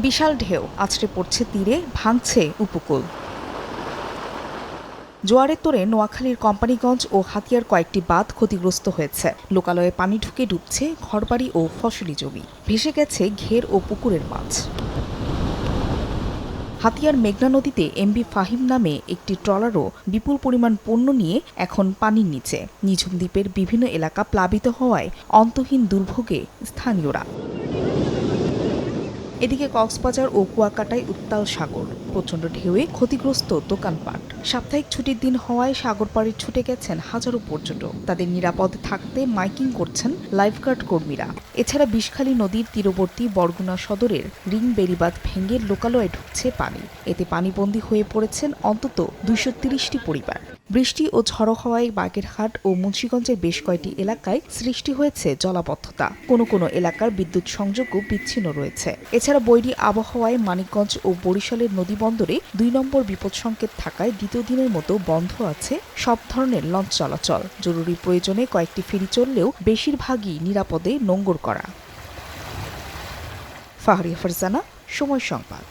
বিশাল ঢেউ আছড়ে পড়ছে তীরে, ভাঙছে উপকূল। জোয়ারের তোড়ে নোয়াখালীর কোম্পানিগঞ্জ ও হাতিয়ার কয়েকটি বাঁধ ক্ষতিগ্রস্ত হয়েছে। লোকালয়ে পানি ঢুকে ডুবছে ঘরবাড়ি ও ফসলি জমি। ভেসে গেছে ঘের ও পুকুরের মাছ। হাতিয়ার মেঘনা নদীতে এমবি ফাহিম নামে একটি ট্রলারও বিপুল পরিমাণ পণ্য নিয়ে এখন পানির নিচে। নিঝুম দ্বীপের বিভিন্ন এলাকা প্লাবিত হওয়ায় অন্তহীন দুর্ভোগে স্থানীয়রা। এদিকে কক্সবাজার ও কুয়াকাটায় উত্তাল সাগর, প্রচণ্ড ঢেউয়ে ক্ষতিগ্রস্ত দোকানপাট। সাপ্তাহিক ছুটির দিন হওয়ায় সাগর পাড়ে ছুটে গেছেন হাজারো পর্যটক। তাদের নিরাপদ থাকতে মাইকিং করছেন লাইফগার্ড কর্মীরা। এছাড়া বিষখালী নদীর তীরবর্তী বরগুনা সদরের রিং বেড়িবাঁধ ভেঙে লোকালয়ে ঢুকছে পানি। এতে পানিবন্দী হয়ে পড়েছেন অন্তত ২৩০টি পরিবার। বৃষ্টি ও ঝড়ো হওয়ায় বাগেরহাট ও মুন্সিগঞ্জের বেশ কয়েকটি এলাকায় সৃষ্টি হয়েছে জলাবদ্ধতা। কোনো কোনো এলাকার বিদ্যুৎ সংযোগও বিচ্ছিন্ন রয়েছে। এছাড়া বৈরী আবহাওয়ায় মানিকগঞ্জ ও বরিশালের নদীবন্দরে ২ নম্বর বিপদ সংকেত থাকায় দ্বিতীয় দিনের মতো বন্ধ আছে সব ধরনের লঞ্চ চলাচল। জরুরি প্রয়োজনে কয়েকটি ফেরি চললেও বেশিরভাগই নিরাপদে নোঙর করা। ফাহরিয়া ফারজানা, সময় সংবাদ।